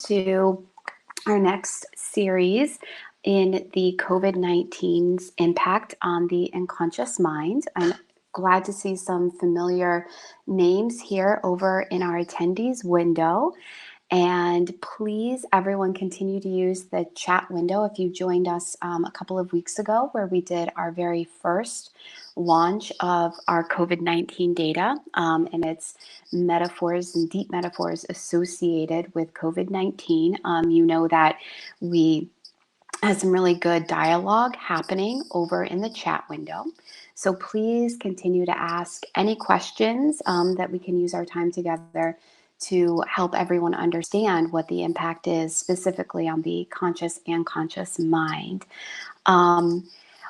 to our next series in the COVID-19's impact on the unconscious mind. I'm glad to see some familiar names here over in our attendees window. And please, everyone, continue to use the chat window. If you joined us a couple of weeks ago where we did our very first launch of our COVID-19 data and its metaphors and deep metaphors associated with COVID-19, you know that we had some really good dialogue happening over in the chat window. So please continue to ask any questions that we can use our time together to help everyone understand what the impact is specifically on the conscious and conscious mind.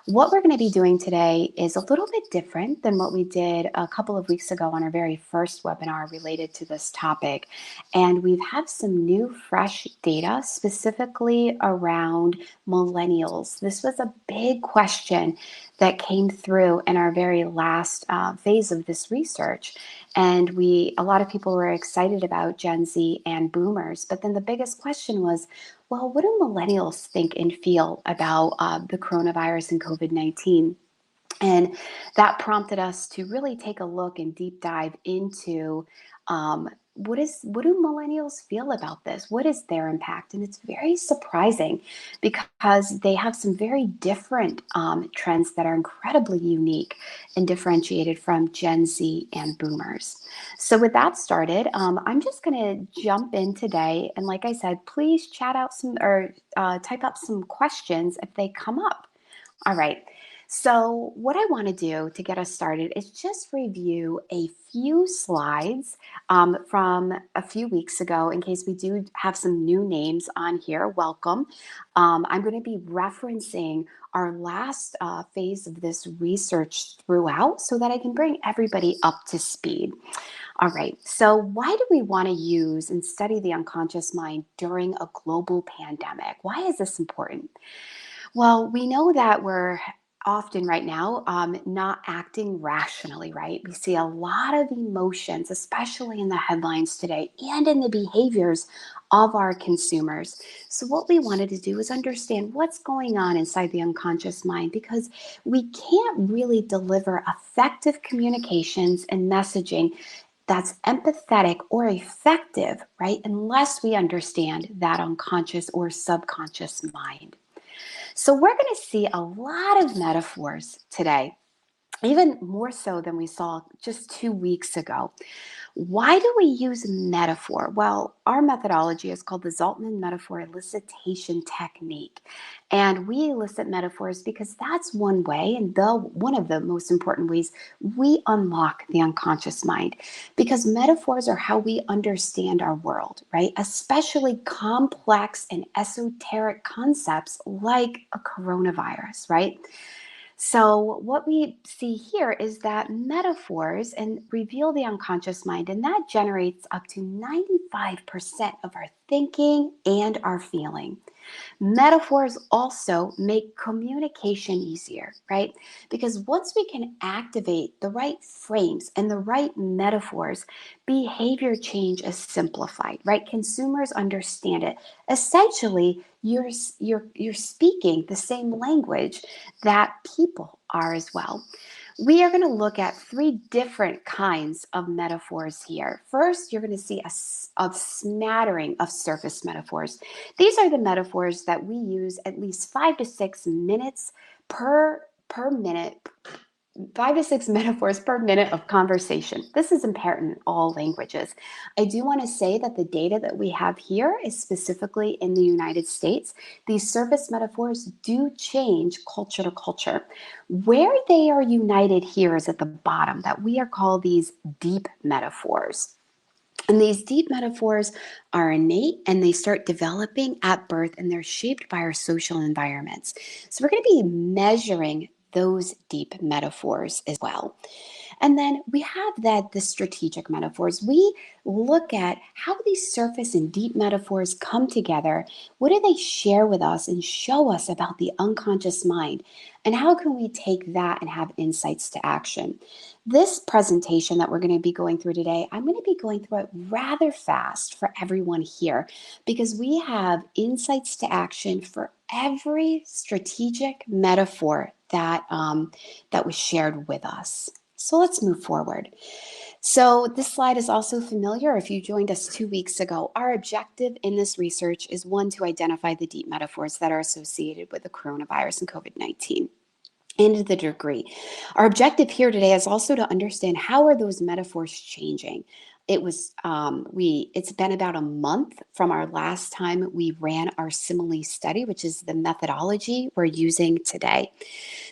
What we're going to be doing today is a little bit different than what we did a couple of weeks ago on our very first webinar related to this topic. And we've had some new, fresh data specifically around millennials. This was a big question that came through in our very last phase of this research. And a lot of people were excited about Gen Z and boomers. But then the biggest question was, well, what do millennials think and feel about the coronavirus and COVID-19? And that prompted us to really take a look and deep dive into what do millennials feel about this? What is their impact? And it's very surprising because they have some very different trends that are incredibly unique and differentiated from Gen Z and boomers. So with that started, I'm just going to jump in today. And like I said, please chat out some or type up some questions if they come up. All right. So what I want to do to get us started is just review a few slides from a few weeks ago in case we do have some new names on here. Welcome. I'm going to be referencing our last phase of this research throughout so that I can bring everybody up to speed. All right, so why do we want to use and study the unconscious mind during a global pandemic? Why is this important? Well, we know that we're often right now not acting rationally, right? We see a lot of emotions, especially in the headlines today and in the behaviors of our consumers. So what we wanted to do is understand what's going on inside the unconscious mind, because we can't really deliver effective communications and messaging that's empathetic or effective, right? Unless we understand that unconscious or subconscious mind. So we're going to see a lot of metaphors today, even more so than we saw just 2 weeks ago. Why do we use metaphor? Well, our methodology is called the Zaltman metaphor elicitation technique. And we elicit metaphors because that's one way, and one of the most important ways we unlock the unconscious mind. Because metaphors are how we understand our world, right? Especially complex and esoteric concepts like a coronavirus, right? So what we see here is that metaphors and reveal the unconscious mind, and that generates up to 95% of our thinking and our feeling. Metaphors also make communication easier, right? Because once we can activate the right frames and the right metaphors, behavior change is simplified, right? Consumers understand it. Essentially, you're speaking the same language that people are as well. We are going to look at 3 different kinds of metaphors here. First, you're going to see a smattering of surface metaphors. These are the metaphors that we use at least 5 to 6 minutes per minute. 5 to 6 metaphors per minute of conversation. This is important in all languages. I do want to say that the data that we have here is specifically in the United States. These surface metaphors do change culture to culture. Where they are united here is at the bottom, that we are called these deep metaphors. And these deep metaphors are innate and they start developing at birth, and they're shaped by our social environments. So we're going to be measuring those deep metaphors as well. And then we have the strategic metaphors. We look at how these surface and deep metaphors come together. What do they share with us and show us about the unconscious mind? And how can we take that and have insights to action? This presentation that we're going to be going through today, I'm going to be going through it rather fast for everyone here because we have insights to action for every strategic metaphor that, that was shared with us. So let's move forward. So this slide is also familiar if you joined us 2 weeks ago. Our objective in this research is one, to identify the deep metaphors that are associated with the coronavirus and COVID-19 and the degree. Our objective here today is also to understand how are those metaphors changing. It's been about a month from our last time we ran our simile study, which is the methodology we're using today.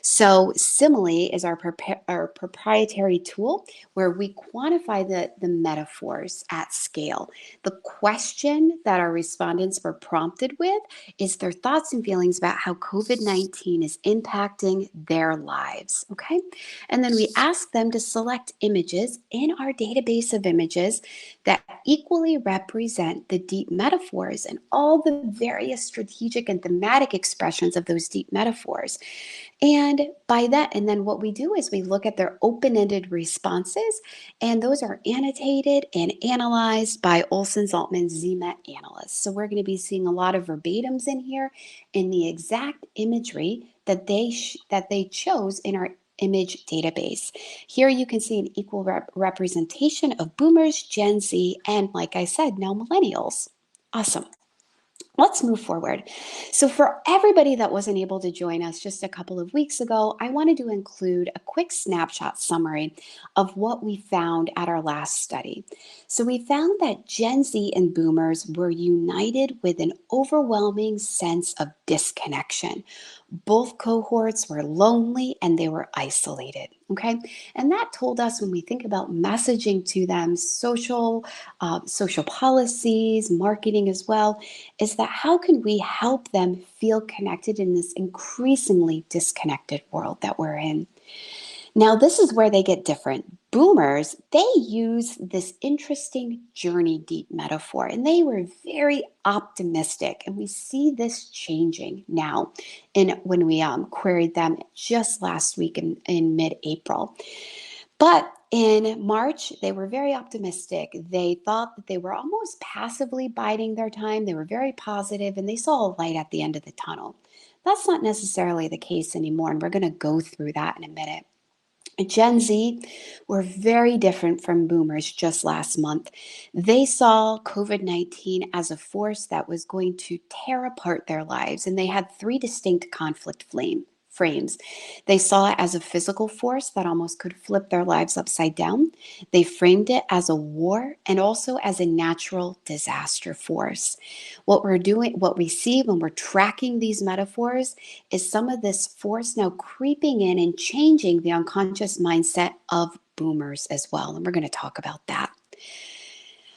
So simile is our proprietary tool where we quantify the metaphors at scale. The question that our respondents were prompted with is their thoughts and feelings about how COVID-19 is impacting their lives, okay? And then we ask them to select images in our database of images that equally represent the deep metaphors and all the various strategic and thematic expressions of those deep metaphors. And by that, and then what we do is we look at their open-ended responses, and those are annotated and analyzed by Olson, Zaltman, ZMet analysts. So we're going to be seeing a lot of verbatims in here in the exact imagery that they chose in our image database. Here you can see an equal representation of boomers, Gen Z, and like I said, now millennials. Awesome. Let's move forward. So for everybody that wasn't able to join us just a couple of weeks ago, I wanted to include a quick snapshot summary of what we found at our last study. So we found that Gen Z and boomers were united with an overwhelming sense of disconnection. Both cohorts were lonely and they were isolated, okay? And that told us when we think about messaging to them, social policies, marketing as well, is that how can we help them feel connected in this increasingly disconnected world that we're in? Now, this is where they get different. Boomers, they use this interesting journey deep metaphor, and they were very optimistic. And we see this changing now when we queried them just last week in mid-April. But in March, they were very optimistic. They thought that they were almost passively biding their time. They were very positive, and they saw a light at the end of the tunnel. That's not necessarily the case anymore, and we're going to go through that in a minute. Gen Z were very different from boomers just last month. They saw COVID-19 as a force that was going to tear apart their lives, and they had three distinct conflict frames. They saw it as a physical force that almost could flip their lives upside down. They framed it as a war and also as a natural disaster force. What we see when we're tracking these metaphors is some of this force now creeping in and changing the unconscious mindset of boomers as well. And we're going to talk about that.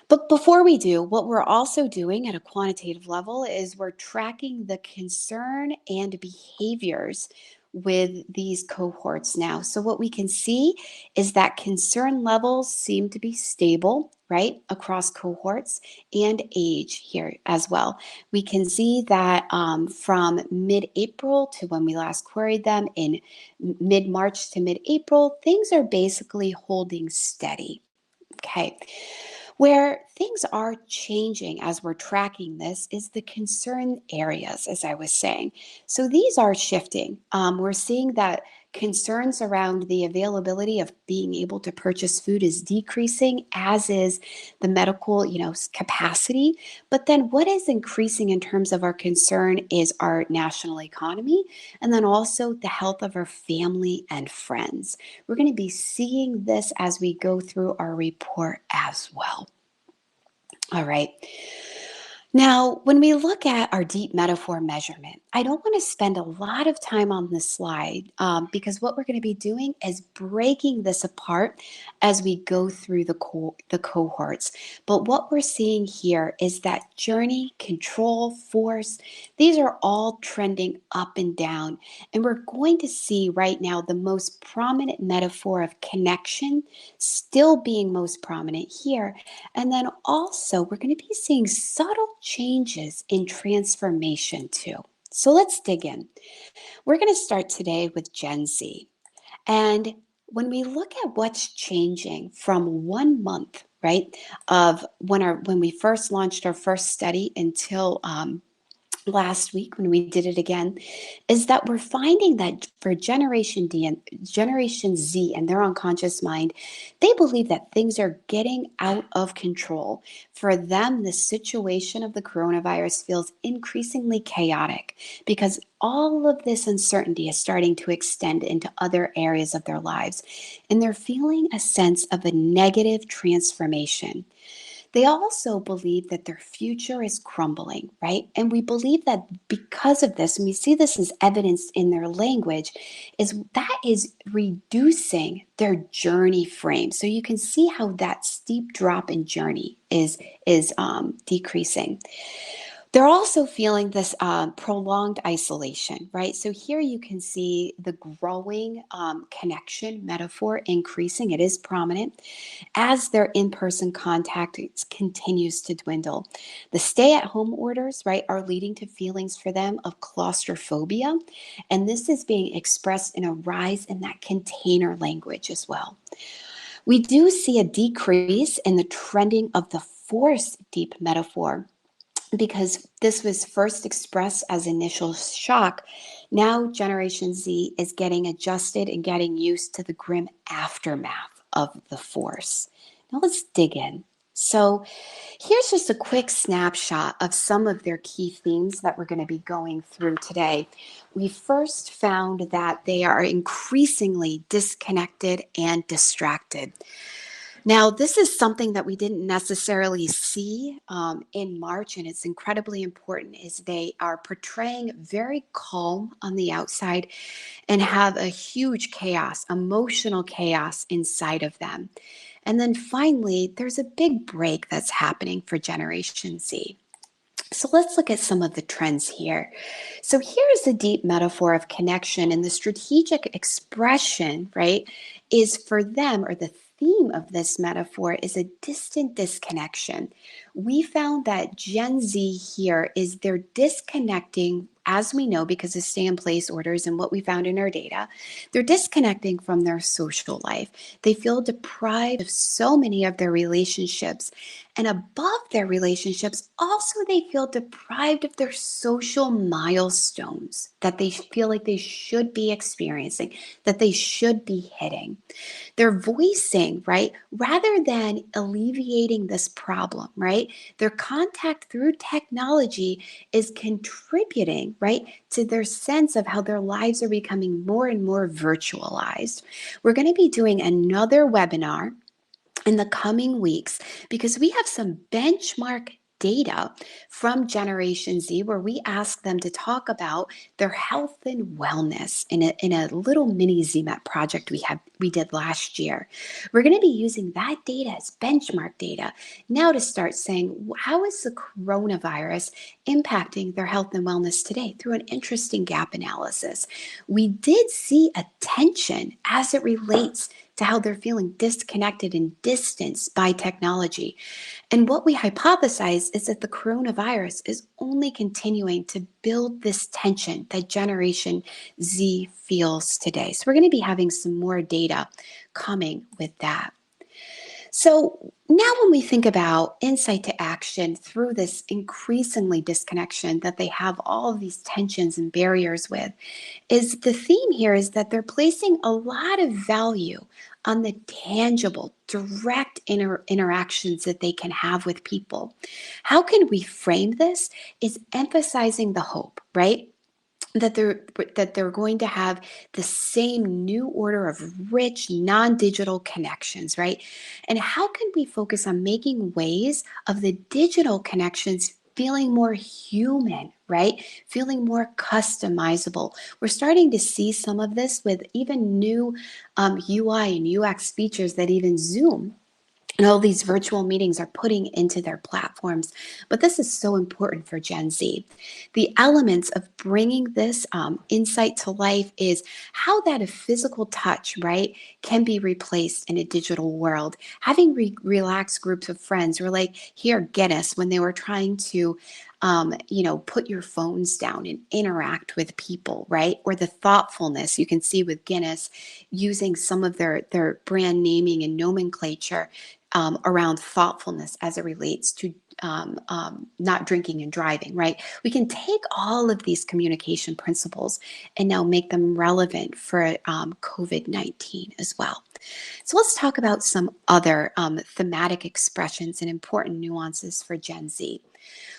But before we do, what we're also doing at a quantitative level is we're tracking the concern and behaviors with these cohorts now. So what we can see is that concern levels seem to be stable, right, across cohorts and age here as well. We can see that from mid-April to when we last queried them in mid-March to mid-April, things are basically holding steady. Okay. Where things are changing as we're tracking this is the concern areas, as I was saying. So these are shifting. We're seeing that concerns around the availability of being able to purchase food is decreasing, as is the medical, capacity. But then what is increasing in terms of our concern is our national economy, and then also the health of our family and friends. We're going to be seeing this as we go through our report as well. All right. Now, when we look at our deep metaphor measurement, I don't want to spend a lot of time on this slide because what we're going to be doing is breaking this apart as we go through the cohorts. But what we're seeing here is that journey, control, force, these are all trending up and down. And we're going to see right now the most prominent metaphor of connection still being most prominent here. And then also we're going to be seeing subtle changes in transformation too. So let's dig in. We're going to start today with Gen Z. And when we look at what's changing from 1 month, right, of when we first launched our first study until last week when we did it again, is that we're finding that for Generation D and Generation Z and their unconscious mind, they believe that things are getting out of control. For them, the situation of the coronavirus feels increasingly chaotic because all of this uncertainty is starting to extend into other areas of their lives. And they're feeling a sense of a negative transformation. They also believe that their future is crumbling, right? And we believe that because of this, and we see this as evidenced in their language, is reducing their journey frame. So you can see how that steep drop in journey is decreasing. They're also feeling this prolonged isolation, right? So here you can see the growing connection metaphor increasing. It is prominent as their in-person contact continues to dwindle. The stay-at-home orders, right, are leading to feelings for them of claustrophobia, and this is being expressed in a rise in that container language as well. We do see a decrease in the trending of the force deep metaphor because this was first expressed as initial shock. Now Generation Z is getting adjusted and getting used to the grim aftermath of the force. Now let's dig in. So here's just a quick snapshot of some of their key themes that we're going to be going through today. We first found that they are increasingly disconnected and distracted. Now, this is something that we didn't necessarily see in March, and it's incredibly important, is they are portraying very calm on the outside and have a huge chaos, emotional chaos inside of them. And then finally, there's a big break that's happening for Generation Z. So let's look at some of the trends here. So here's the deep metaphor of connection, and the strategic expression, right, is for them, or the theme of this metaphor is a distant disconnection. We found that Gen Z here is they're disconnecting, as we know, because of stay in place orders and what we found in our data, they're disconnecting from their social life. They feel deprived of so many of their relationships. And above their relationships, also they feel deprived of their social milestones that they feel like they should be experiencing, that they should be hitting. They're voicing, right, rather than alleviating this problem, right? Their contact through technology is contributing, right, to their sense of how their lives are becoming more and more virtualized. We're going to be doing another webinar in the coming weeks because we have some benchmark data from Generation Z where we ask them to talk about their health and wellness in a little mini ZMET project we did last year. We're going to be using that data as benchmark data now to start saying, how is the coronavirus impacting their health and wellness today through an interesting gap analysis? We did see a tension as it relates to how they're feeling disconnected and distanced by technology. And what we hypothesize is that the coronavirus is only continuing to build this tension that Generation Z feels today. So we're going to be having some more data coming with that. So now when we think about insight to action through this increasingly disconnection that they have all of these tensions and barriers with, is the theme here is that they're placing a lot of value on the tangible, direct interactions that they can have with people. How can we frame this? Is emphasizing the hope, right? That they're going to have the same new order of rich non-digital connections, right? And how can we focus on making ways of the digital connections feeling more human, right? Feeling more customizable. We're starting to see some of this with even new UI and UX features that even Zoom and all these virtual meetings are putting into their platforms. But this is so important for Gen Z. The elements of bringing this insight to life is how that a physical touch, right, can be replaced in a digital world. Having relaxed groups of friends who are like, here, get us, when they were trying to put your phones down and interact with people, right? Or the thoughtfulness you can see with Guinness using some of their brand naming and nomenclature around thoughtfulness as it relates to not drinking and driving, right? We can take all of these communication principles and now make them relevant for COVID-19 as well. So let's talk about some other thematic expressions and important nuances for Gen Z.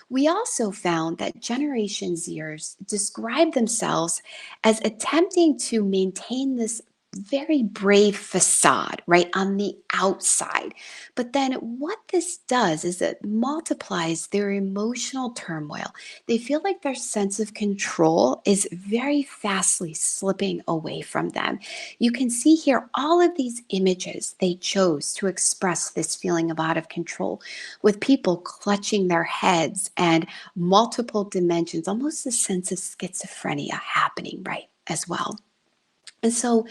We also found that Generation Zers describe themselves as attempting to maintain this very brave facade, right, on the outside. But then what this does is it multiplies their emotional turmoil. They feel like their sense of control is very fastly slipping away from them. You can see here all of these images they chose to express this feeling of out of control, with people clutching their heads and multiple dimensions, almost a sense of schizophrenia happening, right, as well. And so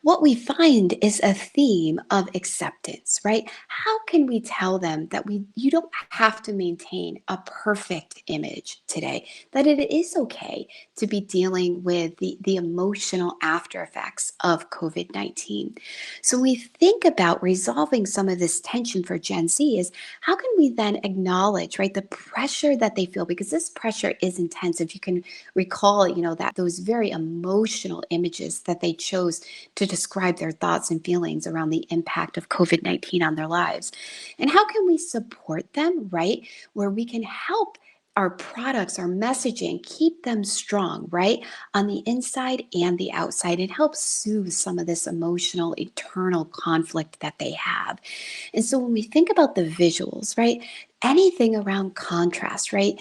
what we find is a theme of acceptance, right? How can we tell them that you don't have to maintain a perfect image today, that it is okay to be dealing with the emotional after effects of COVID-19? So we think about resolving some of this tension for Gen Z is how can we then acknowledge, right, the pressure that they feel, because this pressure is intense. If you can recall, that those very emotional images that they chose to describe their thoughts and feelings around the impact of COVID-19 on their lives. And how can we support them, right? Where we can help our products, our messaging, keep them strong, right? On the inside and the outside, and help soothe some of this emotional, eternal conflict that they have. And so when we think about the visuals, right? Anything around contrast, right?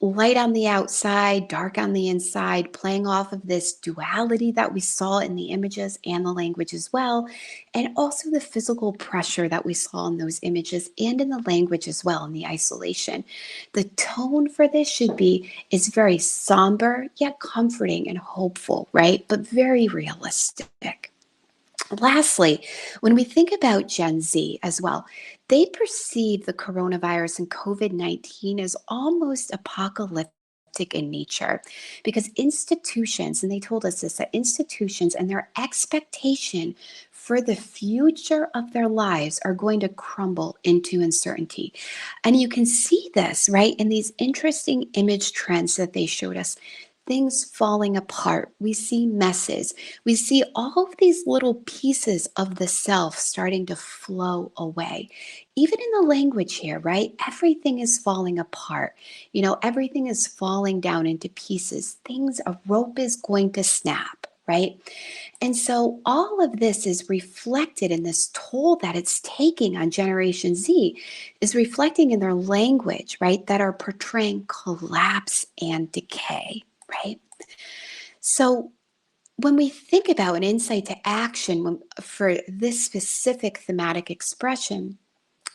Light on the outside, dark on the inside, playing off of this duality that we saw in the images and the language as well, and also the physical pressure that we saw in those images and in the language as well, in the isolation. The tone for this is very somber, yet comforting and hopeful, right? But very realistic. Lastly, when we think about Gen Z as well, they perceive the coronavirus and COVID-19 as almost apocalyptic in nature because institutions, and they told us this, that institutions and their expectation for the future of their lives are going to crumble into uncertainty. And you can see this, right, in these interesting image trends that they showed us. Things falling apart. We see messes. We see all of these little pieces of the self starting to flow away. Even in the language here, right? Everything is falling apart. Everything is falling down into pieces. A rope is going to snap, right? And so all of this is reflected in this toll that it's taking on Generation Z, is reflecting in their language, right? That are portraying collapse and decay. Right? So when we think about an insight to action for this specific thematic expression,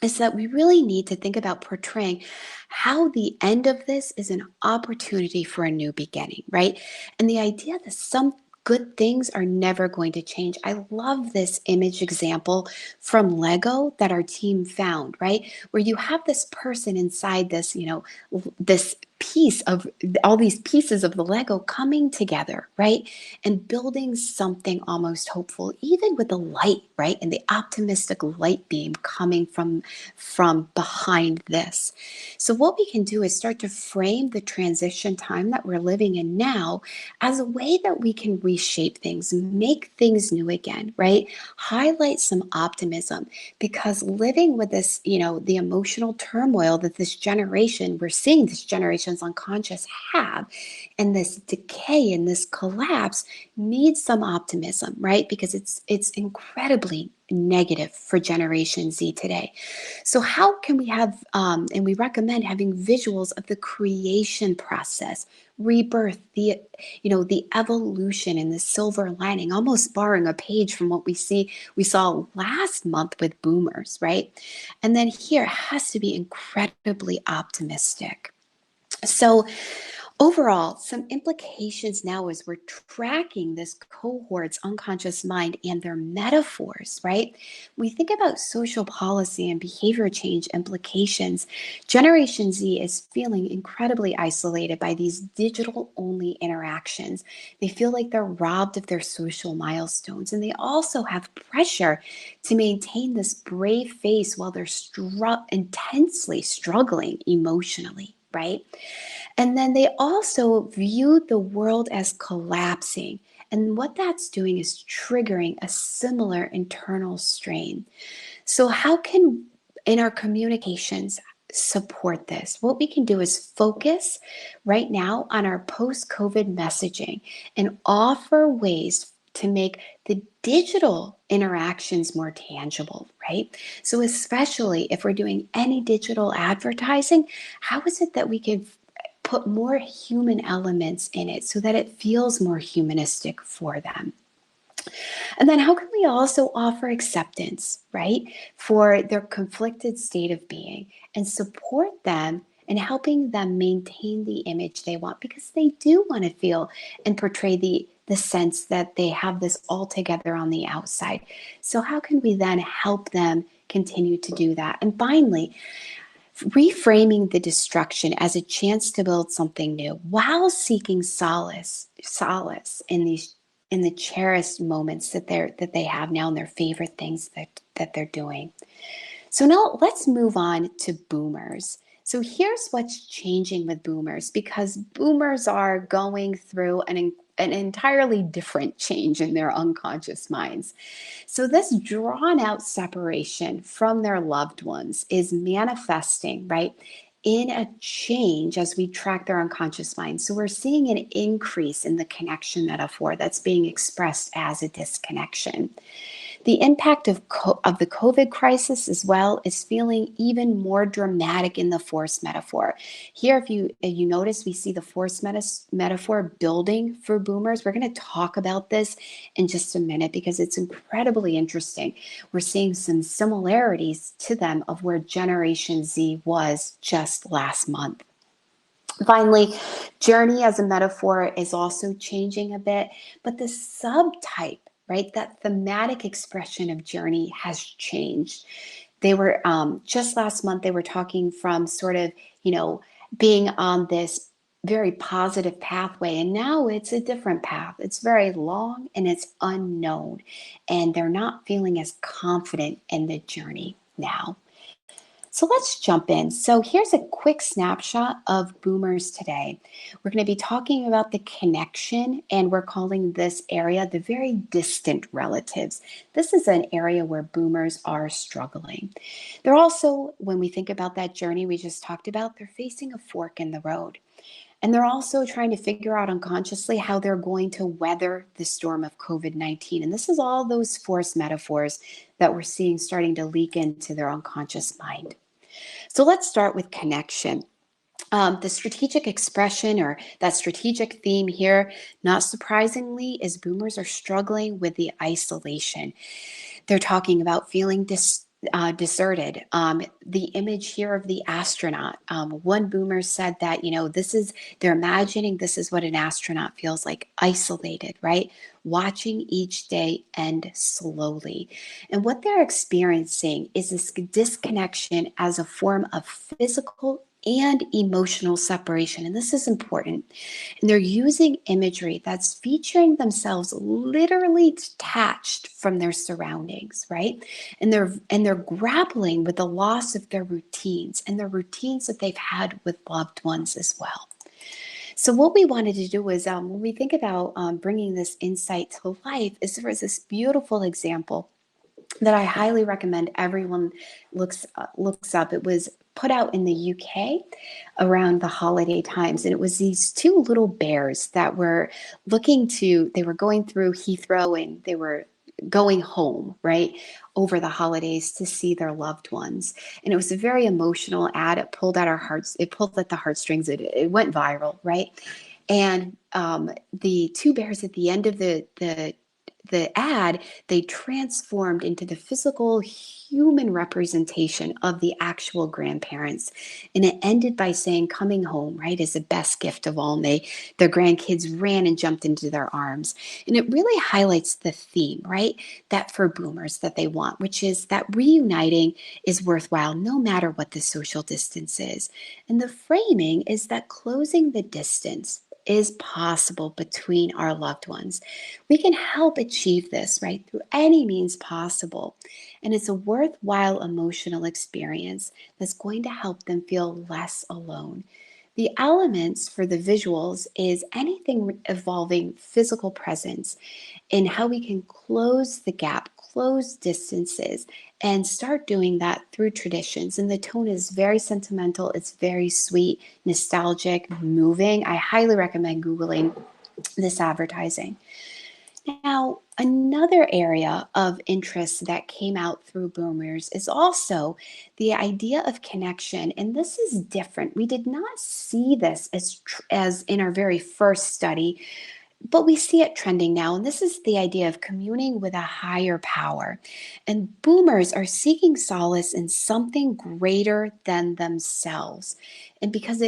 is that we really need to think about portraying how the end of this is an opportunity for a new beginning, right? And the idea that some good things are never going to change. I love this image example from Lego that our team found, right? Where you have this person inside this, this piece of all these pieces of the Lego coming together, right? And building something almost hopeful, even with the light, right? And the optimistic light beam coming from behind this. So what we can do is start to frame the transition time that we're living in now as a way that we can reshape things, make things new again, right? Highlight some optimism, because living with this, the emotional turmoil that we're seeing this generation's unconscious have, and this decay and this collapse needs some optimism, right? Because it's incredibly negative for Generation Z today. So how can we have, and we recommend having visuals of the creation process, rebirth, the evolution and the silver lining, almost borrowing a page from what we saw last month with boomers, right? And then here it has to be incredibly optimistic. So Overall, some implications now as we're tracking this cohort's unconscious mind and their metaphors, right? We think about social policy and behavior change implications. Generation Z is feeling incredibly isolated by these digital only interactions. They feel like they're robbed of their social milestones, and they also have pressure to maintain this brave face while they're intensely struggling emotionally, right? And then they also view the world as collapsing. And what that's doing is triggering a similar internal strain. So, how can, in our communications, support this? What we can do is focus right now on our post COVID messaging and offer ways to make the digital interactions more tangible, right? So, especially if we're doing any digital advertising, how is it that we can put more human elements in it so that it feels more humanistic for them? And then how can we also offer acceptance, right, for their conflicted state of being and support them in helping them maintain the image they want, because they do want to feel and portray the sense that they have this all together on the outside. So how can we then help them continue to do that? And finally, reframing the destruction as a chance to build something new while seeking solace in the cherished moments that they have now and their favorite things that they're doing. So now let's move on to boomers. So here's what's changing with boomers, because boomers are going through an entirely different change in their unconscious minds. So this drawn out separation from their loved ones is manifesting, right, in a change as we track their unconscious mind. So we're seeing an increase in the connection metaphor that's being expressed as a disconnection. The impact of the COVID crisis as well is feeling even more dramatic in the force metaphor. Here, if you notice, we see the force metaphor building for boomers. We're going to talk about this in just a minute because it's incredibly interesting. We're seeing some similarities to them of where Generation Z was just last month. Finally, journey as a metaphor is also changing a bit, but the subtype, right, that thematic expression of journey has changed. They were just last month, they were talking from sort of, being on this very positive pathway, and now it's a different path. It's very long and it's unknown, and they're not feeling as confident in the journey now. So let's jump in. So here's a quick snapshot of boomers today. We're going to be talking about the connection, and we're calling this area the very distant relatives. This is an area where boomers are struggling. They're also, when we think about that journey we just talked about, they're facing a fork in the road. And they're also trying to figure out unconsciously how they're going to weather the storm of COVID-19. And this is all those force metaphors that we're seeing starting to leak into their unconscious mind. So let's start with connection. The strategic expression, or that strategic theme here, not surprisingly, is boomers are struggling with the isolation. They're talking about feeling deserted. The image here of the astronaut. One boomer said that, they're imagining this is what an astronaut feels like, isolated, right? Watching each day end slowly. And what they're experiencing is this disconnection as a form of physical and emotional separation. And this is important. And they're using imagery that's featuring themselves literally detached from their surroundings, right? And they're grappling with the loss of their routines and the routines that they've had with loved ones as well. So what we wanted to do was, when we think about bringing this insight to life, is there was this beautiful example that I highly recommend everyone looks up. It was put out in the UK around the holiday times, and it was these two little bears that were they were going through Heathrow, and they were going home, right, over the holidays to see their loved ones. And it was a very emotional ad. It pulled at our hearts. It pulled at the heartstrings. It went viral, right? And the two bears at the end of the the ad, they transformed into the physical human representation of the actual grandparents. And it ended by saying coming home, right, is the best gift of all. And their grandkids ran and jumped into their arms. And it really highlights the theme, right, that for boomers that they want, which is that reuniting is worthwhile no matter what the social distance is. And the framing is that closing the distance is possible between our loved ones. We can help achieve this, right, through any means possible. And it's a worthwhile emotional experience that's going to help them feel less alone. The elements for the visuals is anything involving physical presence and how we can close the gap, close distances, and start doing that through traditions. And the tone is very sentimental, it's very sweet, nostalgic, moving. I highly recommend Googling this advertising. Now, another area of interest that came out through boomers is also the idea of connection. And this is different. We did not see this as in our very first study, but we see it trending now, and this is the idea of communing with a higher power. And boomers are seeking solace in something greater than themselves. And because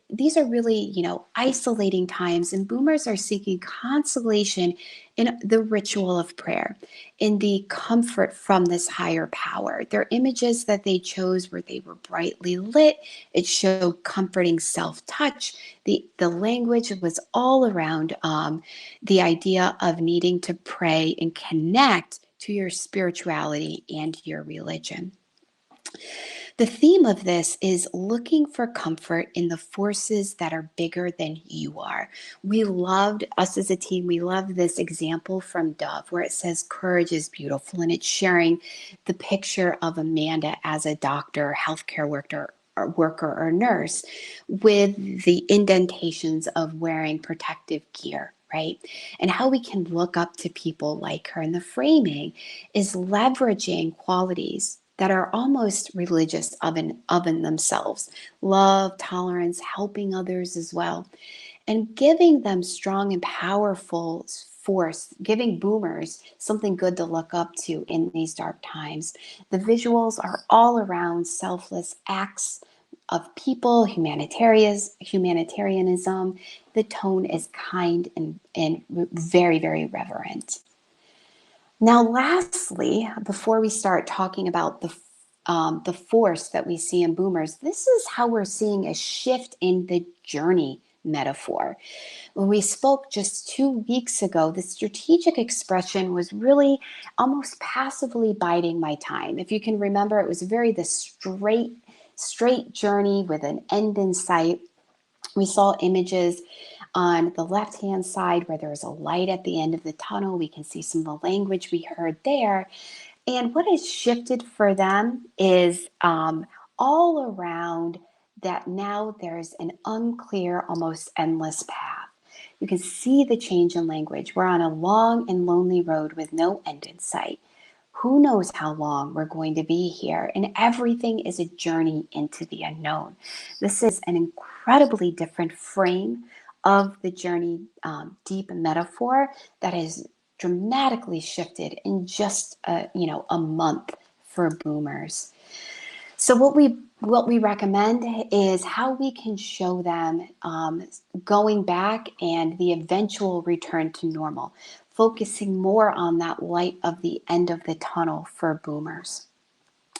these are really, isolating times, and boomers are seeking consolation in the ritual of prayer, in the comfort from this higher power. Their images that they chose where they were brightly lit, it showed comforting self-touch. The language was all around the idea of needing to pray and connect to your spirituality and your religion. The theme of this is looking for comfort in the forces that are bigger than you are. We loved, us as a team, we love this example from Dove where it says courage is beautiful, and it's sharing the picture of Amanda as a doctor, healthcare worker or nurse with the indentations of wearing protective gear, right? And how we can look up to people like her. And the framing is leveraging qualities that are almost religious of in themselves. Love, tolerance, helping others as well. And giving them strong and powerful force, giving boomers something good to look up to in these dark times. The visuals are all around selfless acts of people, humanitarianism. The tone is kind and very, very reverent. Now, lastly, before we start talking about the force that we see in boomers, this is how we're seeing a shift in the journey metaphor. When we spoke just 2 weeks ago, the strategic expression was really almost passively biding my time. If you can remember, it was very the straight journey with an end in sight. We saw images on the left-hand side where there's a light at the end of the tunnel. We can see some of the language we heard there. And what has shifted for them is all around that now there's an unclear, almost endless path. You can see the change in language. We're on a long and lonely road with no end in sight. Who knows how long we're going to be here? And everything is a journey into the unknown. This is an incredibly different frame of the journey deep metaphor that has dramatically shifted in just a month for boomers. So what we recommend is how we can show them going back and the eventual return to normal, focusing more on that light of the end of the tunnel for boomers.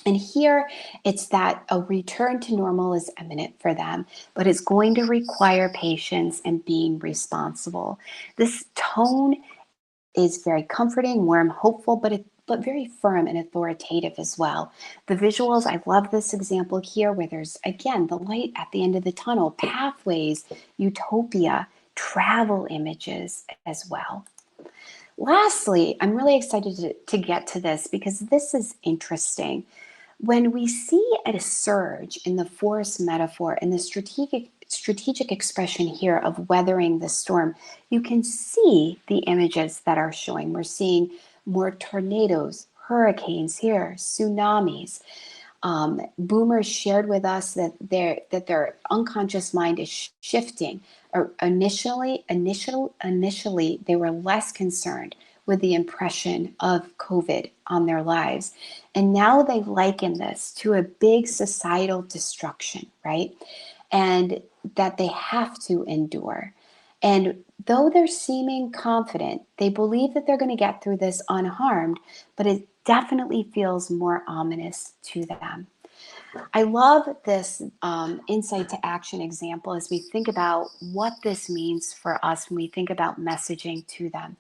And here it's that a return to normal is imminent for them, but it's going to require patience and being responsible. This tone is very comforting, warm, hopeful, but very firm and authoritative as well. The visuals, I love this example here where there's, again, the light at the end of the tunnel, pathways, utopia, travel images as well. Lastly, I'm really excited to get to this because this is interesting. When we see a surge in the force metaphor and the strategic expression here of weathering the storm, you can see the images that are showing. We're seeing more tornadoes, hurricanes here, tsunamis. Boomers shared with us that their unconscious mind is shifting. Or initially, they were less concerned with the impression of COVID on their lives. And now they liken this to a big societal destruction, right? And that they have to endure. And though they're seeming confident, they believe that they're going to get through this unharmed, but it definitely feels more ominous to them. I love this insight to action example as we think about what this means for us when we think about messaging to them.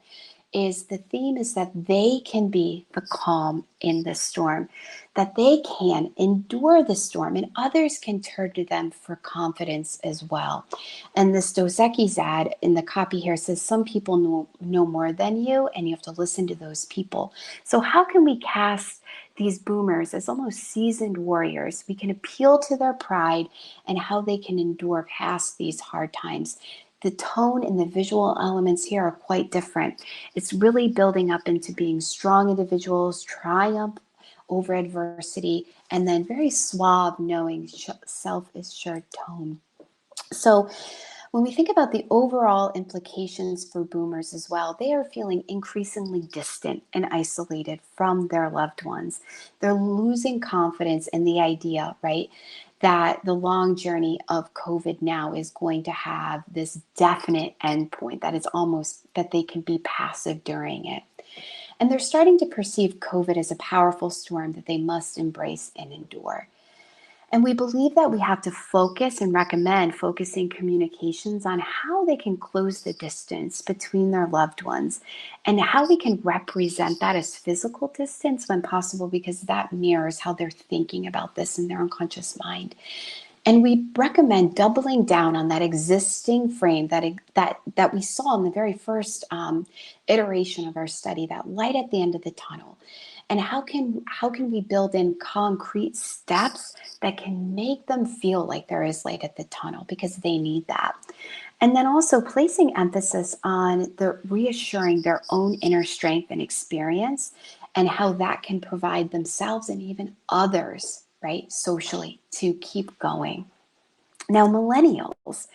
Is the theme is that they can be the calm in the storm, that they can endure the storm, and others can turn to them for confidence as well. And this Dos Equis ad in the copy here says, some people know more than you, and you have to listen to those people. So how can we cast these boomers as almost seasoned warriors? We can appeal to their pride and how they can endure past these hard times. The tone and the visual elements here are quite different. It's really building up into being strong individuals, triumph over adversity, and then very suave, knowing, self-assured tone. So when we think about the overall implications for boomers as well, they are feeling increasingly distant and isolated from their loved ones. They're losing confidence in the idea, right, that the long journey of COVID now is going to have this definite endpoint, that it's almost that they can be passive during it. And they're starting to perceive COVID as a powerful storm that they must embrace and endure. And we believe that we have to focus and recommend focusing communications on how they can close the distance between their loved ones and how we can represent that as physical distance when possible, because that mirrors how they're thinking about this in their unconscious mind. And we recommend doubling down on that existing frame that we saw in the very first iteration of our study, that light at the end of the tunnel. And how can we build in concrete steps that can make them feel like there is light at the tunnel, because they need that. And then also placing emphasis on the reassuring their own inner strength and experience, and how that can provide themselves and even others, right, socially, to keep going. Now, millennials,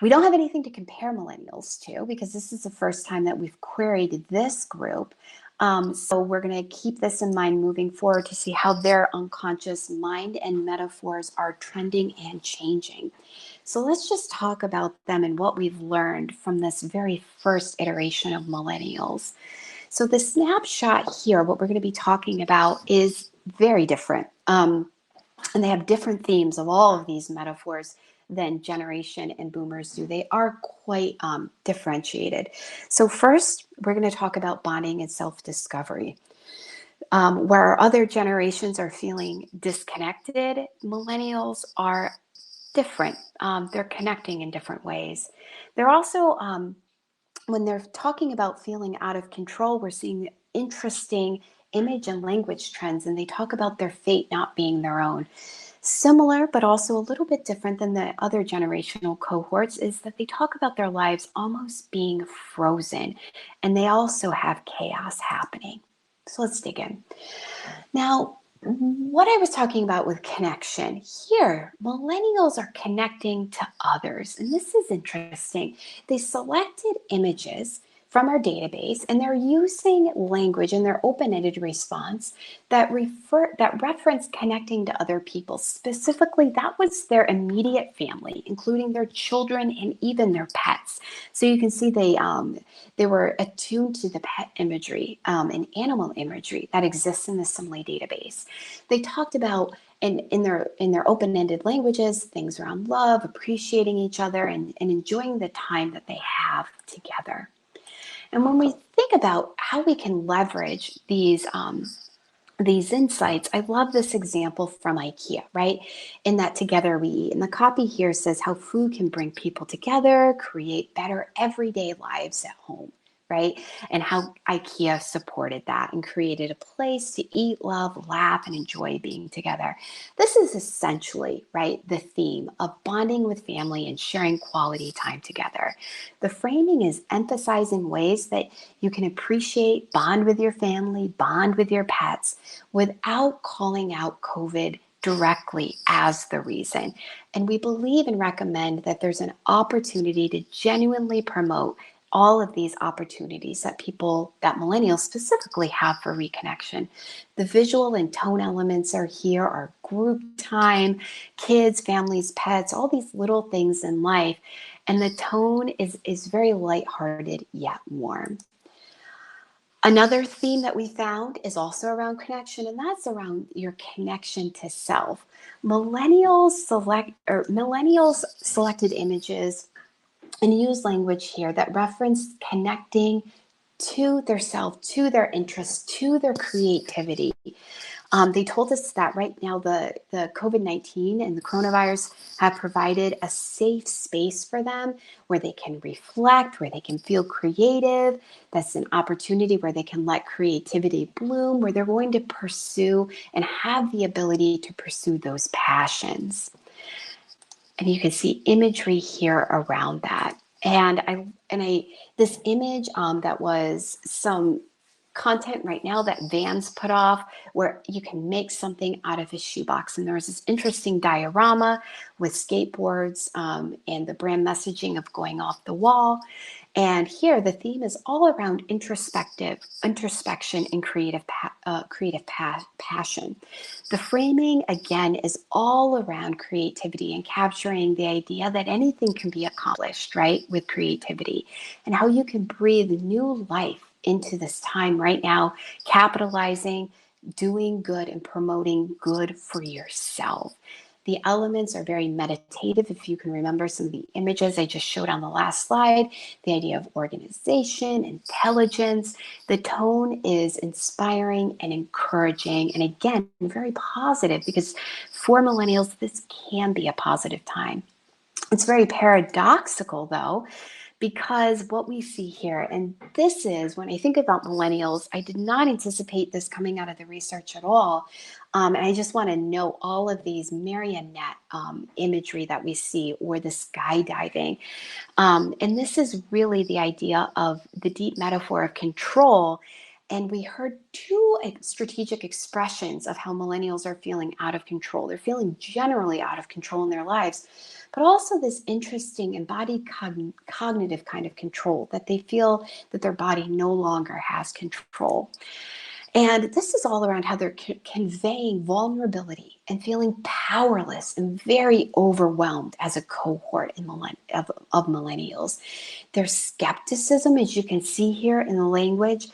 we don't have anything to compare millennials to, because this is the first time that we've queried this group. So we're going to keep this in mind moving forward to see how their unconscious mind and metaphors are trending and changing. So let's just talk about them and what we've learned from this very first iteration of millennials. So the snapshot here, what we're going to be talking about, is very different. And they have different themes of all of these metaphors than generation and boomers do. They are quite differentiated. So first, we're going to talk about bonding and self-discovery. Where other generations are feeling disconnected, millennials are different. They're connecting in different ways. They're also, when they're talking about feeling out of control, we're seeing interesting image and language trends, and they talk about their fate not being their own. Similar, but also a little bit different than the other generational cohorts, is that they talk about their lives almost being frozen, and they also have chaos happening. So let's dig in. Now, what I was talking about with connection, here, millennials are connecting to others. And this is interesting. They selected images from our database, and they're using language in their open-ended response that reference connecting to other people. Specifically, that was their immediate family, including their children and even their pets. So you can see they were attuned to the pet imagery and animal imagery that exists in the Simile database. They talked about in their open-ended languages, things around love, appreciating each other, and enjoying the time that they have together. And when we think about how we can leverage these insights, I love this example from IKEA, right? In that Together We Eat. And the copy here says how food can bring people together, create better everyday lives at home, right? And how IKEA supported that and created a place to eat, love, laugh, and enjoy being together. This is essentially, right, the theme of bonding with family and sharing quality time together. The framing is emphasizing ways that you can appreciate, bond with your family, bond with your pets, without calling out COVID directly as the reason. And we believe and recommend that there's an opportunity to genuinely promote all of these opportunities that millennials specifically have for reconnection. The visual and tone elements are here, are group time, kids, families, pets, all these little things in life. And the tone is very lighthearted yet warm. Another theme that we found is also around connection, and that's around your connection to self. Millennials selected images and use language here that reference connecting to their self, to their interests, to their creativity. They told us that right now the COVID-19 and the coronavirus have provided a safe space for them where they can reflect, where they can feel creative. That's an opportunity where they can let creativity bloom, where they're going to pursue and have the ability to pursue those passions. And you can see imagery here around that. And this image that was some content right now that Vans put off where you can make something out of a shoebox. And there was this interesting diorama with skateboards and the brand messaging of going off the wall. And here the theme is all around introspection and creative passion. The framing, again, is all around creativity and capturing the idea that anything can be accomplished, right, with creativity, and how you can breathe new life into this time right now, capitalizing, doing good, and promoting good for yourself. The elements are very meditative. If you can remember some of the images I just showed on the last slide, the idea of organization, intelligence, the tone is inspiring and encouraging. And again, very positive because for millennials, this can be a positive time. It's very paradoxical though, because what we see here, and this is when I think about millennials, I did not anticipate this coming out of the research at all. And I just want to note all of these marionette imagery that we see, or the skydiving. And this is really the idea of the deep metaphor of control. And we heard two strategic expressions of how millennials are feeling out of control. They're feeling generally out of control in their lives, but also this interesting embodied cognitive kind of control, that they feel that their body no longer has control. And this is all around how they're conveying vulnerability and feeling powerless and very overwhelmed as a cohort of millennials. There's skepticism, as you can see here in the language,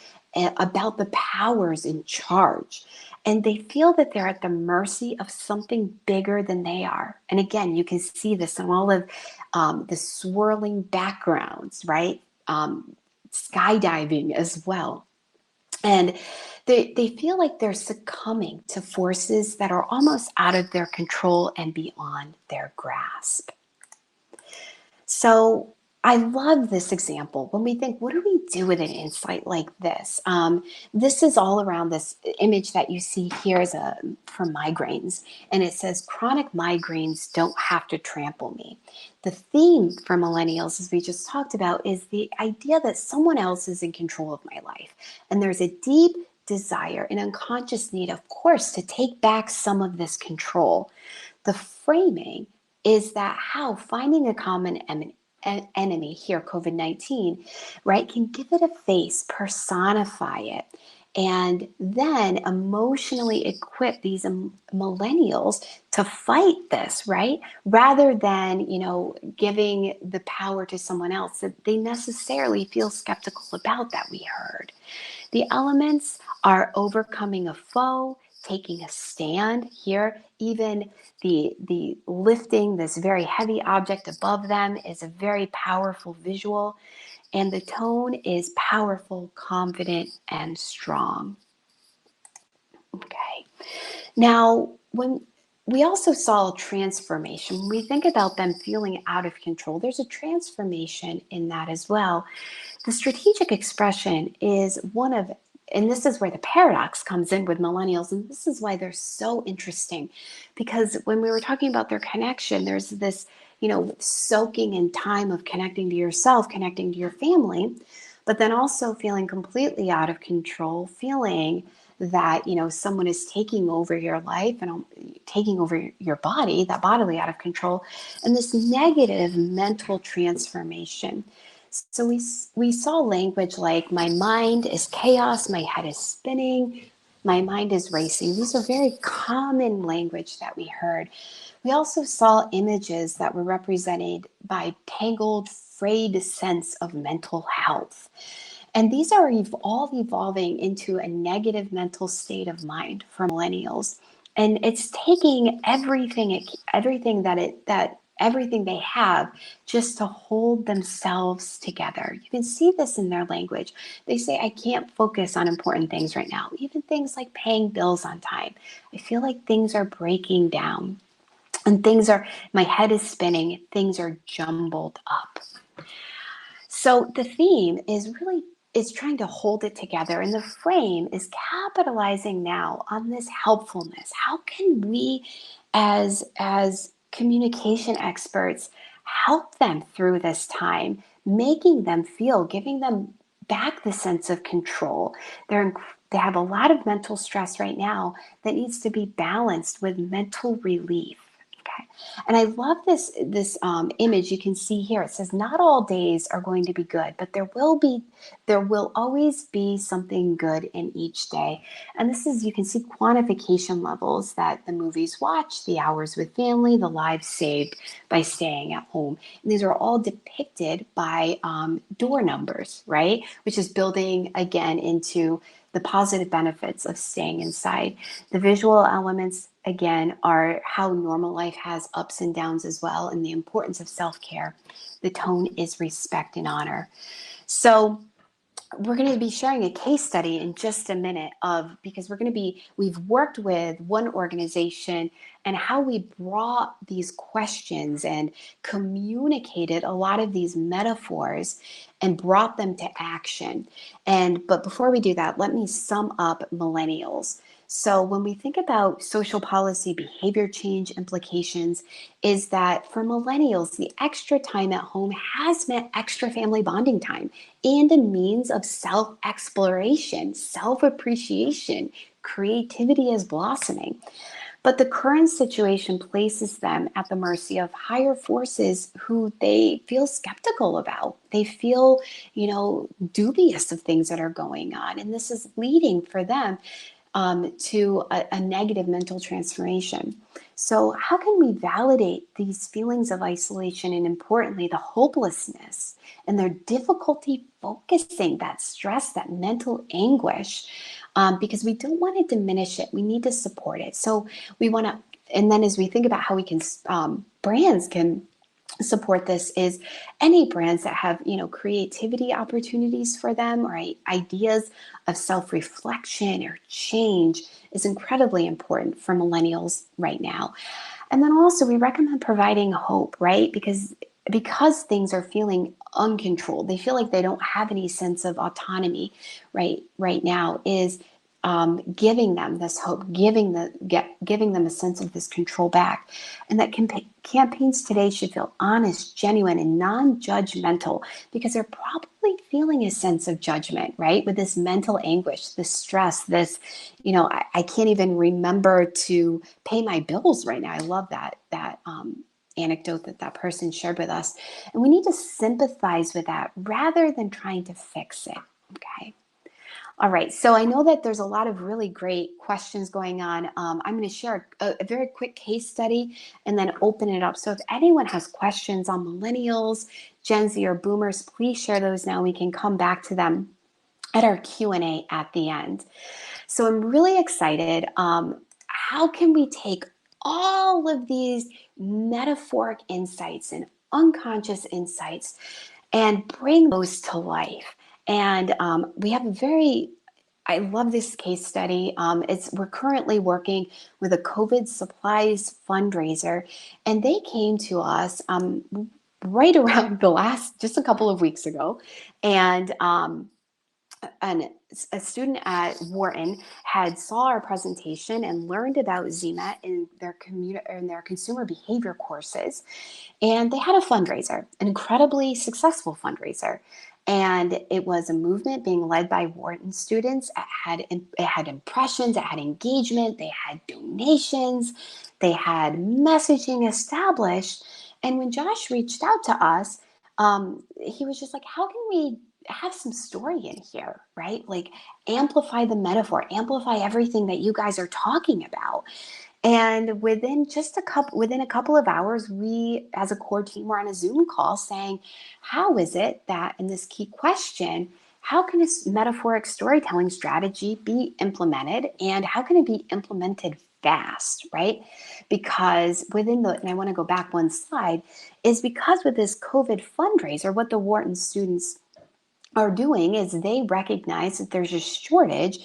about the powers in charge. And they feel that they're at the mercy of something bigger than they are. And again, you can see this in all of the swirling backgrounds, right? Skydiving as well. And they feel like they're succumbing to forces that are almost out of their control and beyond their grasp. So I love this example. When we think, what do we do with an insight like this? This is all around this image that you see here is for migraines. And it says, chronic migraines don't have to trample me. The theme for millennials, as we just talked about, is the idea that someone else is in control of my life. And there's a deep desire, an unconscious need, of course, to take back some of this control. The framing is that how finding a common enemy here, COVID-19, right, can give it a face, personify it, and then emotionally equip these millennials to fight this, right? Rather than, giving the power to someone else that they necessarily feel skeptical about, that we heard. The elements are overcoming a foe, taking a stand here. Even the lifting this very heavy object above them is a very powerful visual. And the tone is powerful, confident, and strong. Okay. Now, when we also saw a transformation, when we think about them feeling out of control, there's a transformation in that as well. The strategic expression is one of, and this is where the paradox comes in with millennials, and this is why they're so interesting, because when we were talking about their connection, there's this, soaking in time of connecting to yourself, connecting to your family, but then also feeling completely out of control, feeling that, someone is taking over your life and taking over your body, that bodily out of control, and this negative mental transformation. So we saw language like my mind is chaos, my head is spinning, my mind is racing. These are very common language that we heard. We also saw images that were represented by tangled, frayed sense of mental health. And these are all evolving into a negative mental state of mind for millennials. And it's taking everything they have just to hold themselves together. You can see this in their language. They say, I can't focus on important things right now. Even things like paying bills on time. I feel like things are breaking down and my head is spinning, things are jumbled up. So the theme is trying to hold it together, and the frame is capitalizing now on this helpfulness. How can we, as communication experts, help them through this time, making them feel, giving them back the sense of control? They have a lot of mental stress right now that needs to be balanced with mental relief. Okay. And I love this image you can see here. It says, not all days are going to be good, but there will always be something good in each day. And you can see quantification levels that the movies watched, the hours with family, the lives saved by staying at home. And these are all depicted by door numbers, right? Which is building again into the positive benefits of staying inside. The visual elements, again, are how normal life has ups and downs as well, and the importance of self-care. The tone is respect and honor. So we're going to be sharing a case study in just a minute because we've worked with one organization and how we brought these questions and communicated a lot of these metaphors and brought them to action. But before we do that, let me sum up millennials. So when we think about social policy behavior change implications, is that for millennials, the extra time at home has meant extra family bonding time and a means of self-exploration, self-appreciation. Creativity is blossoming. But the current situation places them at the mercy of higher forces who they feel skeptical about. They feel, dubious of things that are going on. And this is leading for them to a negative mental transformation. So how can we validate these feelings of isolation and, importantly, the hopelessness and their difficulty focusing, that stress, that mental anguish, because we don't want to diminish it. We need to support it. So we want to, and then as we think about how we can, brands can support this, is any brands that have creativity opportunities for them, or ideas of self-reflection or change is incredibly important for millennials right now. And then also we recommend providing hope, right? Because things are feeling uncontrolled, they feel like they don't have any sense of autonomy right now, is giving them this hope, giving them a sense of this control back. And that campaigns today should feel honest, genuine, and non-judgmental, because they're probably feeling a sense of judgment, right? With this mental anguish, this stress, this, I can't even remember to pay my bills right now. I love that anecdote that person shared with us. And we need to sympathize with that rather than trying to fix it, okay? All right, so I know that there's a lot of really great questions going on. I'm going to share a very quick case study and then open it up. So if anyone has questions on millennials, Gen Z, or boomers, please share those now. We can come back to them at our Q&A at the end. So I'm really excited. How can we take all of these metaphoric insights and unconscious insights and bring those to life? And we have I love this case study. We're currently working with a COVID supplies fundraiser, and they came to us right around just a couple of weeks ago. And a student at Wharton had saw our presentation and learned about ZMET in their consumer behavior courses. And they had a fundraiser, an incredibly successful fundraiser. And it was a movement being led by Wharton students. It had impressions, it had engagement, they had donations, they had messaging established. And when Josh reached out to us, he was just like, how can we have some story in here, right? Like amplify the metaphor, amplify everything that you guys are talking about. And within a couple of hours, we as a core team were on a Zoom call saying, how is it that in this key question, how can a metaphoric storytelling strategy be implemented, and how can it be implemented fast, right? Because and I want to go back one slide, is because with this COVID fundraiser, what the Wharton students are doing is they recognize that there's a shortage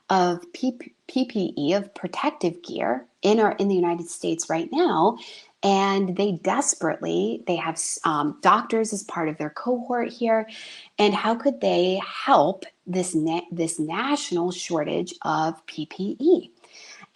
of PPE, of protective gear in the United States right now. And they have doctors as part of their cohort here. And how could they help this national shortage of PPE?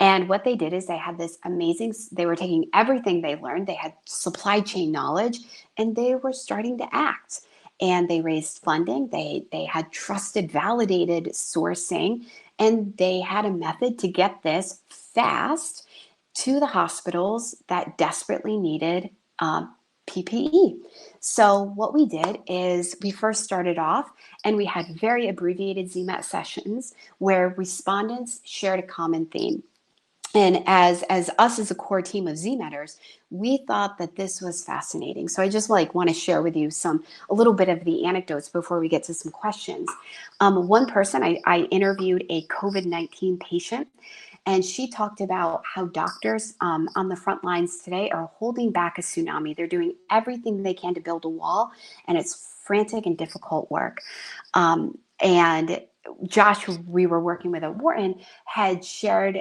And what they did is they were taking everything they learned, they had supply chain knowledge, and they were starting to act. And they raised funding, they had trusted, validated sourcing, and they had a method to get this fast to the hospitals that desperately needed PPE. So what we did is we first started off and we had very abbreviated ZMAT sessions where respondents shared a common theme. And as us as a core team of ZMetters, we thought that this was fascinating. So I just want to share with you a little bit of the anecdotes before we get to some questions. One person, I interviewed a COVID-19 patient, and she talked about how doctors on the front lines today are holding back a tsunami. They're doing everything they can to build a wall, and it's frantic and difficult work. And Josh, who we were working with at Wharton, had shared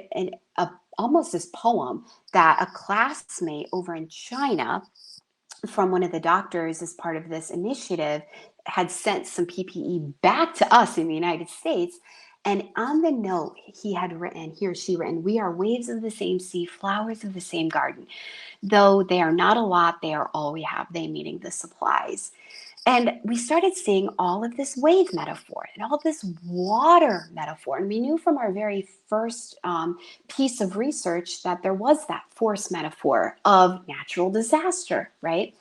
almost this poem that a classmate over in China from one of the doctors as part of this initiative had sent some PPE back to us in the United States. And on the note, he or she written, "We are waves of the same sea, flowers of the same garden. Though they are not a lot, they are all we have," they meaning the supplies. And we started seeing all of this wave metaphor and all this water metaphor. And we knew from our very first piece of research that there was that force metaphor of natural disaster, right?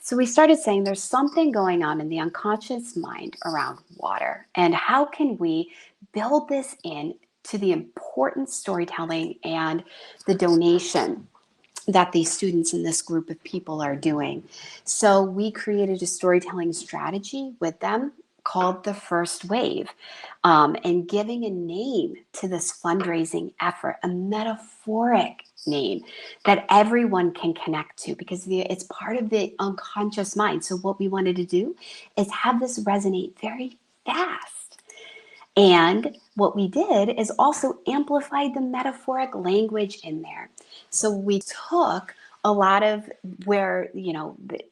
So we started saying there's something going on in the unconscious mind around water. And how can we build this in to the important storytelling and the donation that these students in this group of people are doing? So we created a storytelling strategy with them called the First Wave, and giving a name to this fundraising effort, a metaphoric name that everyone can connect to, because it's part of the unconscious mind. So what we wanted to do is have this resonate very fast. And what we did is also amplified the metaphoric language in there. So we took a lot of where, the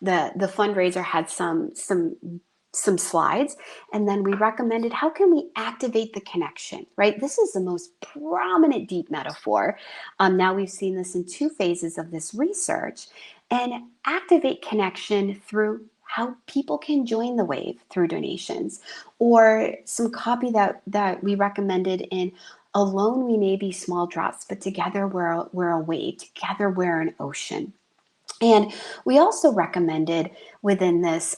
fundraiser had some slides, and then we recommended how can we activate the connection, right? This is the most prominent deep metaphor. Now we've seen this in 2 phases of this research, and activate connection through how people can join the wave through donations, or some copy that we recommended in "Alone we may be small drops, but together we're a wave, together we're an ocean." And we also recommended within this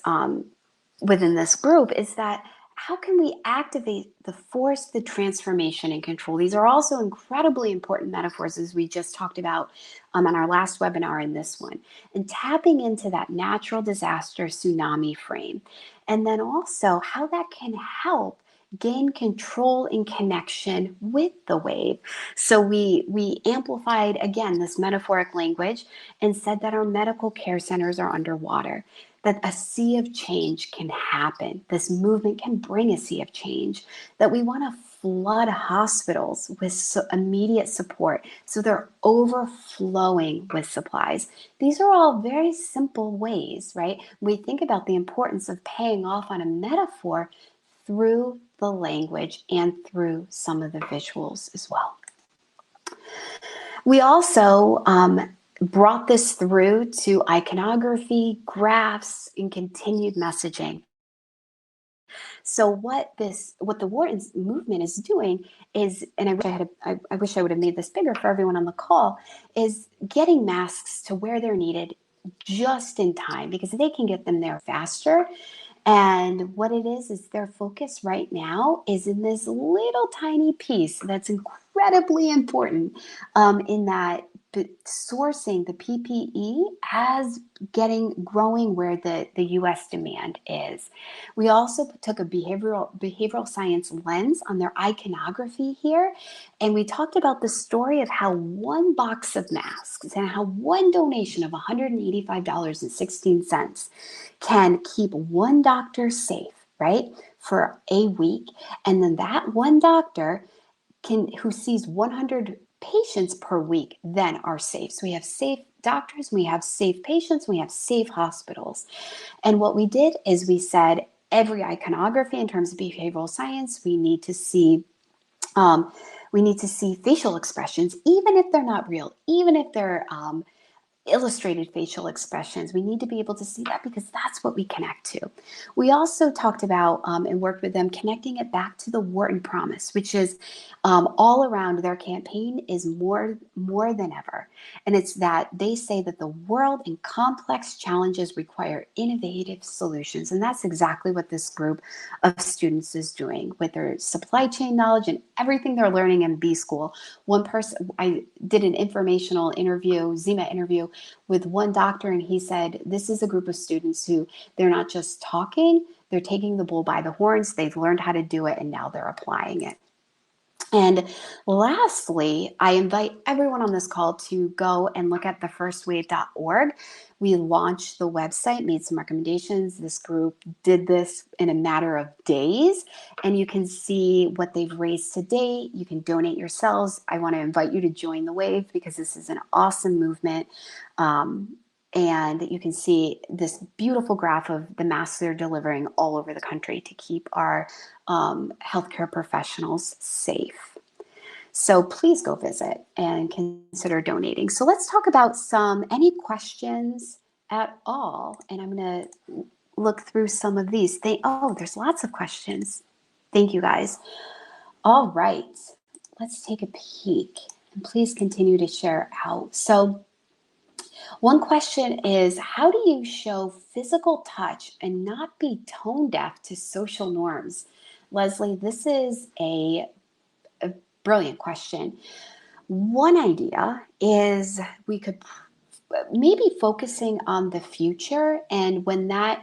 group is that how can we activate the force, the transformation, and control? These are also incredibly important metaphors, as we just talked about on our last webinar and this one, and tapping into that natural disaster tsunami frame. And then also how that can help gain control and connection with the wave. So we amplified, again, this metaphoric language and said that our medical care centers are underwater, that a sea of change can happen. This movement can bring a sea of change, that we want to flood hospitals with immediate support so they're overflowing with supplies. These are all very simple ways, right? We think about the importance of paying off on a metaphor through the language and through some of the visuals as well. We also brought this through to iconography, graphs, and continued messaging. So what the Wharton movement is doing is, and I wish I would have made this bigger for everyone on the call, is getting masks to where they're needed just in time because they can get them there faster. And what it is their focus right now is in this little tiny piece that's incredibly important, in that sourcing the PPE as growing where the US demand is. We also took a behavioral science lens on their iconography here, and we talked about the story of how one box of masks and how one donation of $185.16 can keep one doctor safe, right, for a week. And then that one doctor who sees 100 patients per week then are safe. So we have safe doctors, we have safe patients, we have safe hospitals. And what we did is we said every iconography in terms of behavioral science, we need to see facial expressions, even if they're not real, even if they're illustrated facial expressions. We need to be able to see that because that's what we connect to. We also talked about and worked with them connecting it back to the Wharton Promise, which is all around their campaign is more than ever. And it's that they say that the world and complex challenges require innovative solutions. And that's exactly what this group of students is doing with their supply chain knowledge and everything they're learning in B school. One person, I did an informational interview, Zima interview with one doctor, and he said, this is a group of students who they're not just talking, they're taking the bull by the horns. They've learned how to do it, and now they're applying it. And lastly, I invite everyone on this call to go and look at thefirstwave.org. We launched the website, made some recommendations. This group did this in a matter of days, and you can see what they've raised to date. You can donate yourselves. I want to invite you to join the wave because this is an awesome movement. And you can see this beautiful graph of the masks they're delivering all over the country to keep our healthcare professionals safe. So please go visit and consider donating. So let's talk about any questions at all. And I'm going to look through some of these. There's lots of questions. Thank you, guys. All right, let's take a peek. And please continue to share out. So one question is, how do you show physical touch and not be tone deaf to social norms? Leslie, this is a brilliant question. One idea is we could maybe focusing on the future, and by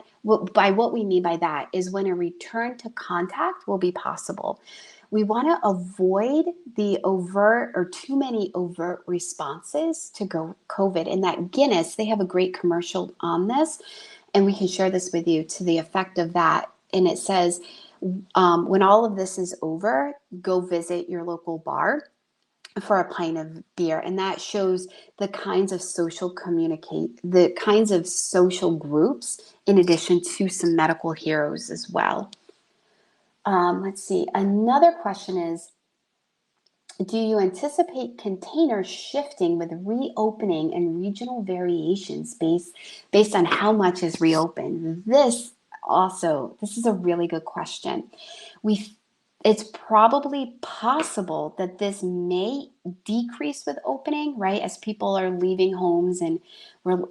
what we mean by that is when a return to contact will be possible. We want to avoid the overt or too many overt responses to COVID. And that Guinness, they have a great commercial on this, and we can share this with you to the effect of that. And it says, when all of this is over, go visit your local bar for a pint of beer. And that shows the kinds of social groups, in addition to some medical heroes as well. Let's see. Another question is, do you anticipate containers shifting with reopening and regional variations based on how much is reopened? This is a really good question. It's probably possible that this may decrease with opening, right? As people are leaving homes and we're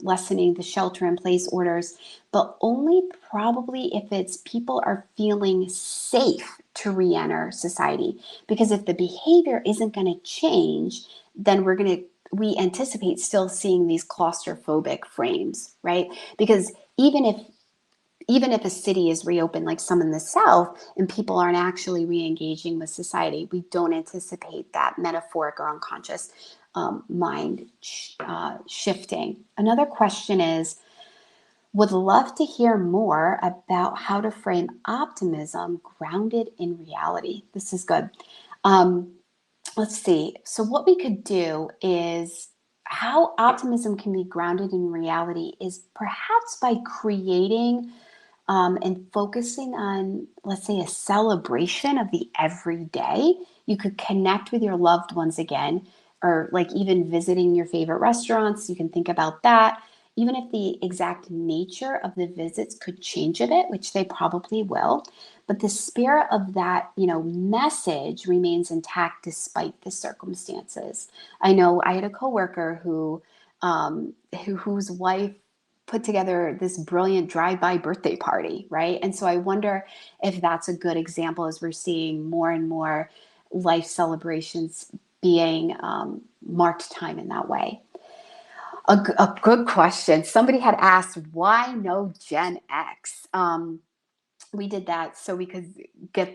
lessening the shelter in place orders, but only probably if it's people are feeling safe to re-enter society. Because if the behavior isn't going to change, then we anticipate still seeing these claustrophobic frames, right? Because even if a city is reopened, like some in the South, and people aren't actually re-engaging with society, we don't anticipate that metaphoric or unconscious mind shifting. Another question is, would love to hear more about how to frame optimism grounded in reality. This is good. Let's see. So what we could do is, how optimism can be grounded in reality is perhaps by creating and focusing on, let's say, a celebration of the everyday. You could connect with your loved ones again, or like even visiting your favorite restaurants. You can think about that. Even if the exact nature of the visits could change a bit, which they probably will, but the spirit of that, message remains intact despite the circumstances. I know I had a coworker who whose wife put together this brilliant drive-by birthday party, right? And so I wonder if that's a good example as we're seeing more and more life celebrations being marked time in that way. A good question. Somebody had asked, why no Gen X? We did that so we could get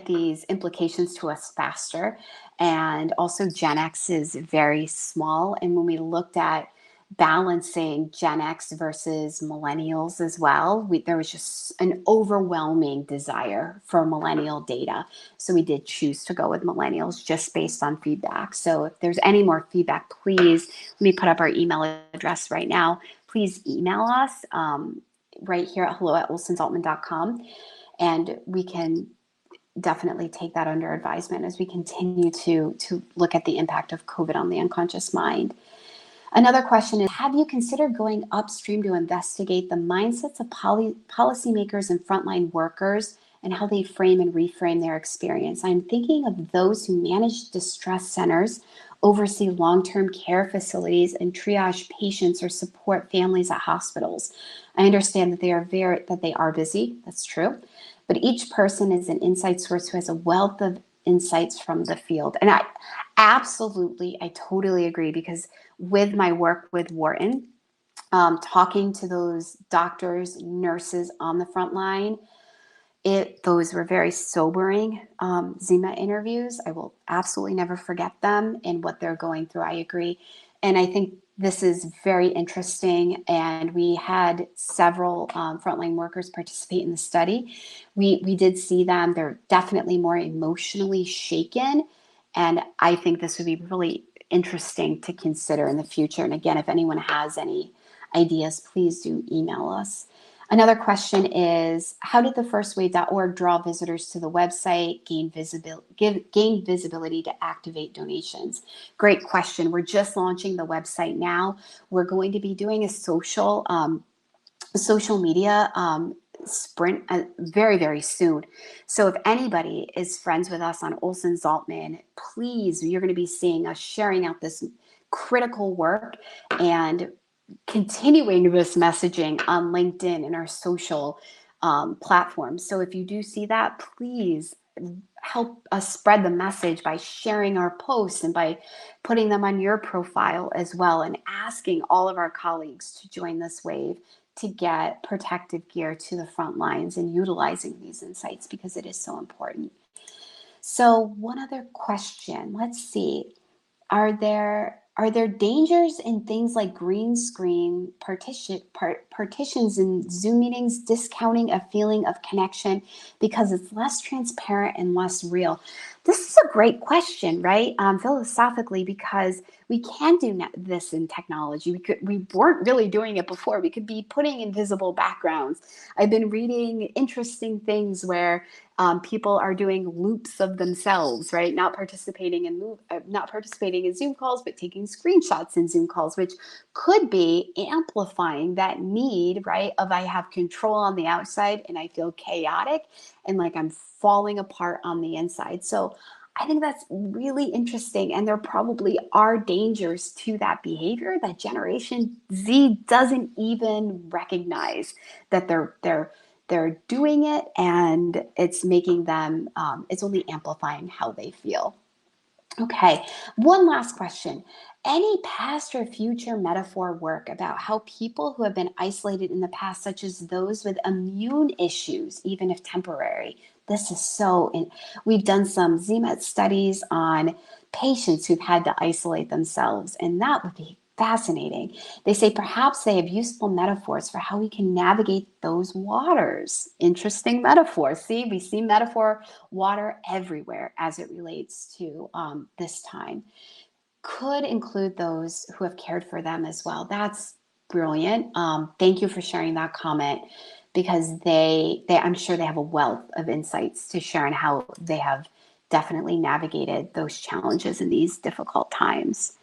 these implications to us faster. And also Gen X is very small. And when we looked at balancing Gen X versus millennials as well, there was just an overwhelming desire for millennial data. So we did choose to go with millennials just based on feedback. So if there's any more feedback, please, let me put up our email address right now. Please email us right here at hello@olsonzaltman.com. And we can definitely take that under advisement as we continue to look at the impact of COVID on the unconscious mind. Another question is, have you considered going upstream to investigate the mindsets of policymakers and frontline workers and how they frame and reframe their experience? I'm thinking of those who manage distress centers, oversee long-term care facilities, and triage patients or support families at hospitals. I understand that they are busy. That's true. But each person is an insight source who has a wealth of insights from the field. And I totally agree, because with my work with Wharton, talking to those doctors, nurses on the front line, those were very sobering Zima interviews. I will absolutely never forget them and what they're going through. I agree. And I think this is very interesting. And we had several frontline workers participate in the study. We did see them. They're definitely more emotionally shaken. And I think this would be really interesting to consider in the future. And again, if anyone has any ideas, please do email us. Another question is, how did the firstwave.org draw visitors to the website, gain visibility to activate donations? Great question. We're just launching the website now. We're going to be doing a social media sprint very, very soon. So if anybody is friends with us on Olson Zaltman, please, you're going to be seeing us sharing out this critical work and continuing this messaging on LinkedIn and our social platforms. So if you do see that, please help us spread the message by sharing our posts and by putting them on your profile as well, and asking all of our colleagues to join this wave to get protective gear to the front lines and utilizing these insights, because it is so important. So one other question, let's see. Are there dangers in things like green screen partitions in Zoom meetings, discounting a feeling of connection because it's less transparent and less real? This is a great question, right? Philosophically, because we can do this in technology. We weren't really doing it before. We could be putting invisible backgrounds. I've been reading interesting things where people are doing loops of themselves, right? Not participating in Zoom calls, but taking screenshots in Zoom calls, which could be amplifying that need, right? Of I have control on the outside and I feel chaotic and like I'm falling apart on the inside. So I think that's really interesting. And there probably are dangers to that behavior that Generation Z doesn't even recognize that they're doing it, and it's making them, it's only amplifying how they feel. Okay, one last question. Any past or future metaphor work about how people who have been isolated in the past, such as those with immune issues, even if temporary? This is we've done some ZMET studies on patients who've had to isolate themselves, and that would be fascinating. They say perhaps they have useful metaphors for how we can navigate those waters. Interesting metaphor. See, we see metaphor water everywhere as it relates to this time. Could include those who have cared for them as well. That's brilliant. Thank you for sharing that comment, because I'm sure they have a wealth of insights to share on how they have definitely navigated those challenges in these difficult times.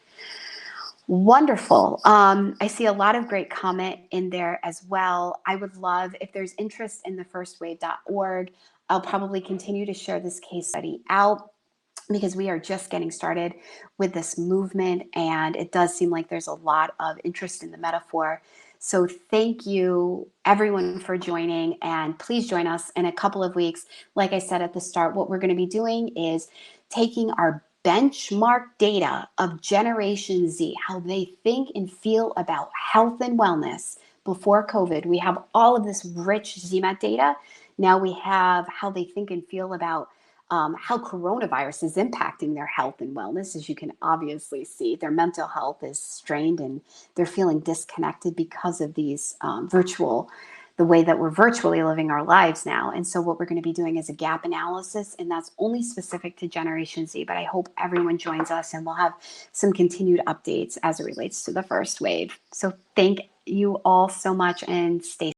Wonderful. I see a lot of great comment in there as well. I would love, if there's interest in the firstwave.org, I'll probably continue to share this case study out. because we are just getting started with this movement, and it does seem like there's a lot of interest in the metaphor. So thank you everyone for joining, and please join us in a couple of weeks. Like I said at the start, what we're going to be doing is taking our benchmark data of Generation Z, how they think and feel about health and wellness before COVID. We have all of this rich ZMAT data. Now we have how they think and feel about how coronavirus is impacting their health and wellness. As you can obviously see, their mental health is strained and they're feeling disconnected because of these the way that we're virtually living our lives now. And so what we're going to be doing is a gap analysis, and that's only specific to Generation Z, but I hope everyone joins us and we'll have some continued updates as it relates to the first wave. So thank you all so much, and stay